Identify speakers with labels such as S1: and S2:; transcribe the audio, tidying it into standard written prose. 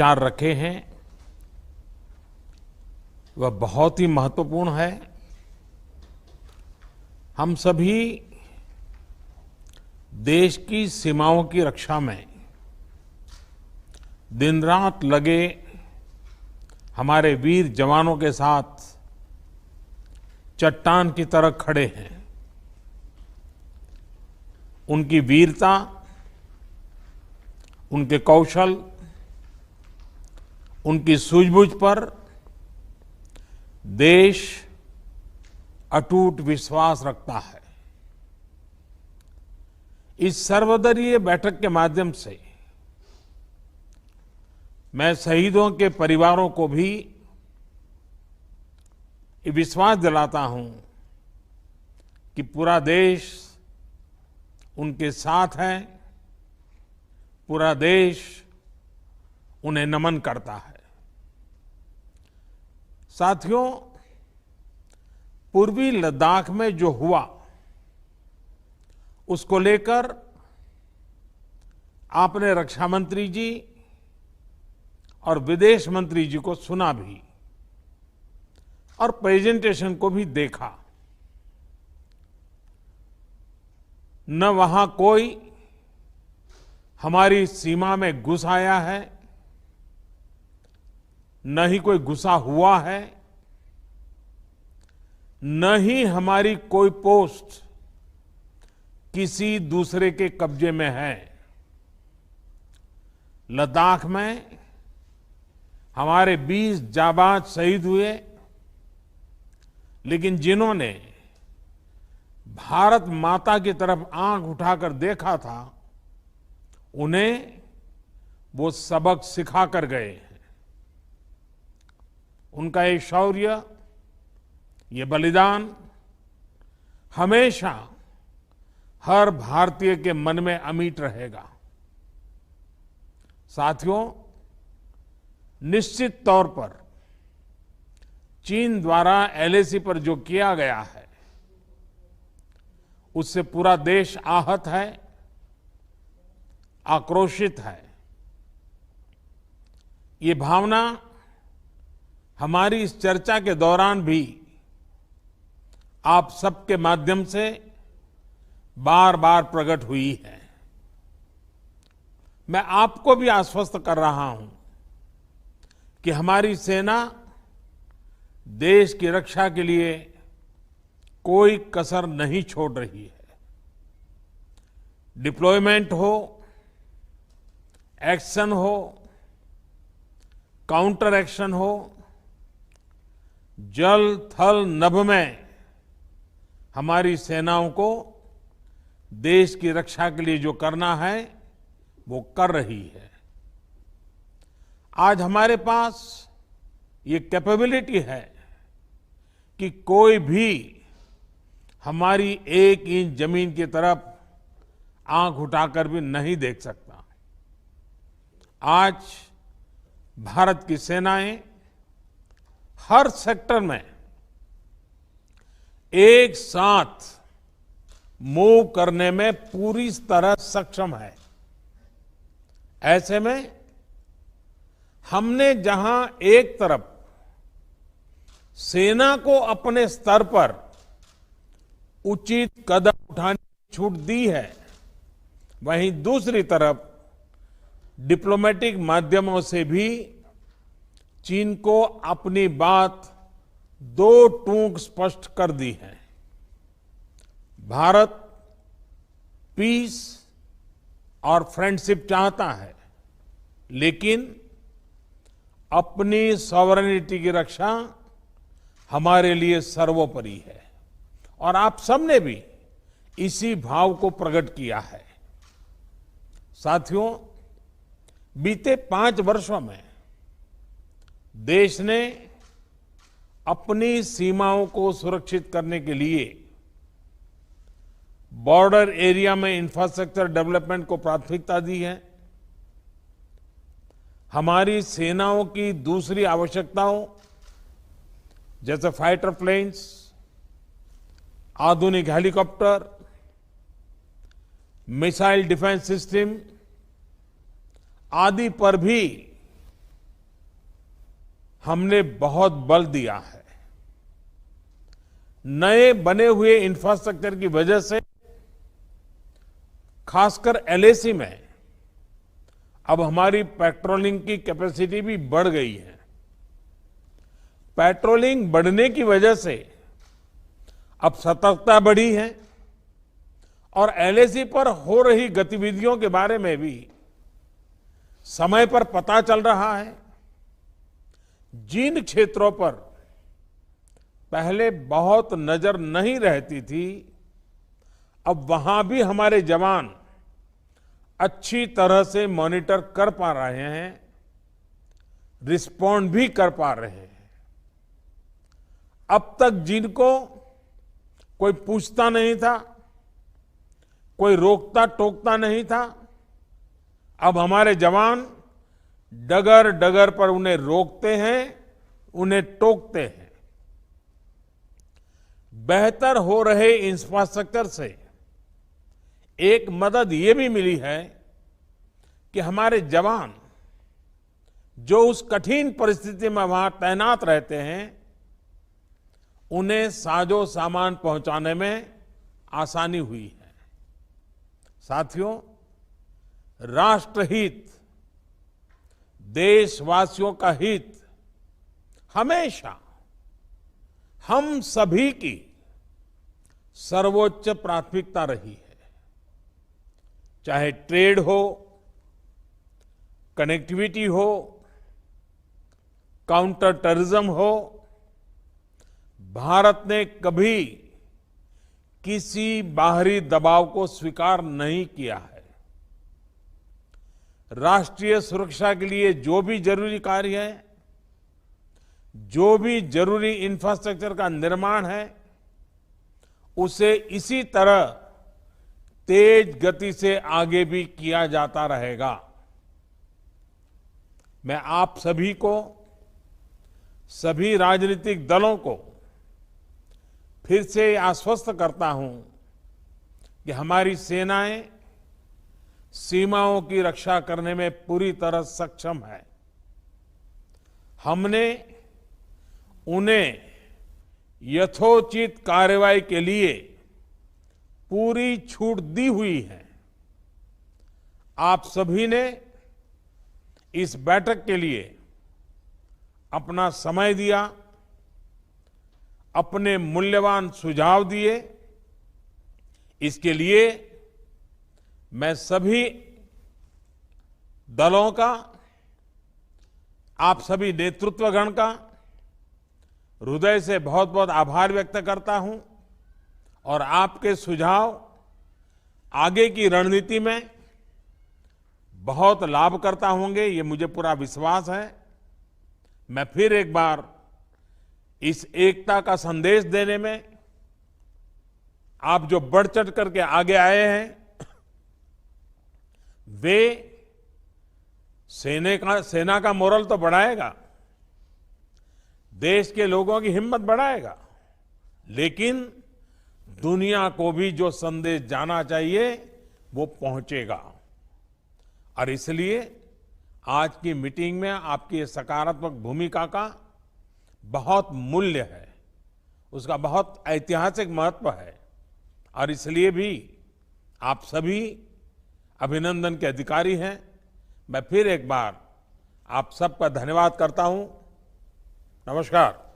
S1: विचार रखे हैं वह बहुत ही महत्वपूर्ण है। हम सभी देश की सीमाओं की रक्षा में दिन रात लगे हमारे वीर जवानों के साथ चट्टान की तरह खड़े हैं। उनकी वीरता, उनके कौशल, उनकी सूझबूझ पर देश अटूट विश्वास रखता है। इस सर्वदलीय बैठक के माध्यम से मैं शहीदों के परिवारों को भी ये विश्वास दिलाता हूं कि पूरा देश उनके साथ है, पूरा देश उन्हें नमन करता है। साथियों, पूर्वी लद्दाख में जो हुआ उसको लेकर आपने रक्षा मंत्री जी और विदेश मंत्री जी को सुना भी और प्रेजेंटेशन को भी देखा। न वहां कोई हमारी सीमा में घुस आया है, न ही कोई घुसा हुआ है, न ही हमारी कोई पोस्ट किसी दूसरे के कब्जे में है। लद्दाख में हमारे 20 जाबाज शहीद हुए, लेकिन जिन्होंने भारत माता की तरफ आंख उठाकर देखा था, उन्हें वो सबक सिखा कर गए हैं। उनका ये शौर्य, ये बलिदान हमेशा हर भारतीय के मन में अमिट रहेगा। साथियों, निश्चित तौर पर चीन द्वारा एलएसी पर जो किया गया है उससे पूरा देश आहत है, आक्रोशित है। ये भावना हमारी इस चर्चा के दौरान भी आप सबके माध्यम से बार बार प्रकट हुई है। मैं आपको भी आश्वस्त कर रहा हूं कि हमारी सेना देश की रक्षा के लिए कोई कसर नहीं छोड़ रही है। डिप्लॉयमेंट हो, एक्शन हो, काउंटर एक्शन हो, जल थल नभ में हमारी सेनाओं को देश की रक्षा के लिए जो करना है वो कर रही है। आज हमारे पास ये कैपेबिलिटी है कि कोई भी हमारी 1 इंच जमीन की तरफ आंख उठाकर भी नहीं देख सकता। आज भारत की सेनाएं हर सेक्टर में एक साथ मूव करने में पूरी तरह सक्षम है। ऐसे में हमने जहां एक तरफ सेना को अपने स्तर पर उचित कदम उठाने की छूट दी है, वहीं दूसरी तरफ डिप्लोमेटिक माध्यमों से भी चीन को अपनी बात दो टूक स्पष्ट कर दी है। भारत पीस और फ्रेंडशिप चाहता है, लेकिन अपनी सॉवरेनिटी की रक्षा हमारे लिए सर्वोपरि है और आप सबने भी इसी भाव को प्रकट किया है। साथियों, बीते 5 वर्षों में देश ने अपनी सीमाओं को सुरक्षित करने के लिए बॉर्डर एरिया में इंफ्रास्ट्रक्चर डेवलपमेंट को प्राथमिकता दी है। हमारी सेनाओं की दूसरी आवश्यकताओं जैसे फाइटर प्लेन्स, आधुनिक हेलीकॉप्टर, मिसाइल डिफेंस सिस्टम आदि पर भी हमने बहुत बल दिया है। नए बने हुए इंफ्रास्ट्रक्चर की वजह से खासकर एलएसी में अब हमारी पेट्रोलिंग की कैपेसिटी भी बढ़ गई है। पेट्रोलिंग बढ़ने की वजह से अब सतर्कता बढ़ी है और एलएसी पर हो रही गतिविधियों के बारे में भी समय पर पता चल रहा है। जिन क्षेत्रों पर पहले बहुत नजर नहीं रहती थी, अब वहां भी हमारे जवान अच्छी तरह से मॉनिटर कर पा रहे हैं, रिस्पॉन्ड भी कर पा रहे हैं। अब तक जिनको कोई पूछता नहीं था, कोई रोकता टोकता नहीं था, अब हमारे जवान डगर डगर पर उन्हें रोकते हैं, उन्हें टोकते हैं। बेहतर हो रहे इंफ्रास्ट्रक्चर से एक मदद ये भी मिली है कि हमारे जवान जो उस कठिन परिस्थिति में वहां तैनात रहते हैं, उन्हें साजो सामान पहुंचाने में आसानी हुई है। साथियों, राष्ट्रहित, देशवासियों का हित हमेशा हम सभी की सर्वोच्च प्राथमिकता रही है। चाहे ट्रेड हो, कनेक्टिविटी हो, काउंटर टेररिज्म हो, भारत ने कभी किसी बाहरी दबाव को स्वीकार नहीं किया है। राष्ट्रीय सुरक्षा के लिए जो भी जरूरी कार्य है, जो भी जरूरी इंफ्रास्ट्रक्चर का निर्माण है, उसे इसी तरह तेज गति से आगे भी किया जाता रहेगा। मैं आप सभी को, सभी राजनीतिक दलों को फिर से आश्वस्त करता हूं कि हमारी सेनाएं सीमाओं की रक्षा करने में पूरी तरह सक्षम है। हमने उन्हें यथोचित कार्रवाई के लिए पूरी छूट दी हुई है। आप सभी ने इस बैठक के लिए अपना समय दिया, अपने मूल्यवान सुझाव दिए। इसके लिए मैं सभी दलों का, आप सभी नेतृत्वगण का हृदय से बहुत बहुत आभार व्यक्त करता हूं और आपके सुझाव आगे की रणनीति में बहुत लाभकर्ता होंगे, ये मुझे पूरा विश्वास है। मैं फिर एक बार इस एकता का संदेश देने में आप जो बढ़ चढ़ करके आगे आए हैं, वे सेना का मोरल तो बढ़ाएगा, देश के लोगों की हिम्मत बढ़ाएगा, लेकिन दुनिया को भी जो संदेश जाना चाहिए वो पहुंचेगा। और इसलिए आज की मीटिंग में आपकी सकारात्मक भूमिका का बहुत मूल्य है, उसका बहुत ऐतिहासिक महत्व है। और इसलिए भी आप सभी अभिनंदन के अधिकारी हैं। मैं फिर एक बार आप सबका धन्यवाद करता हूं। नमस्कार।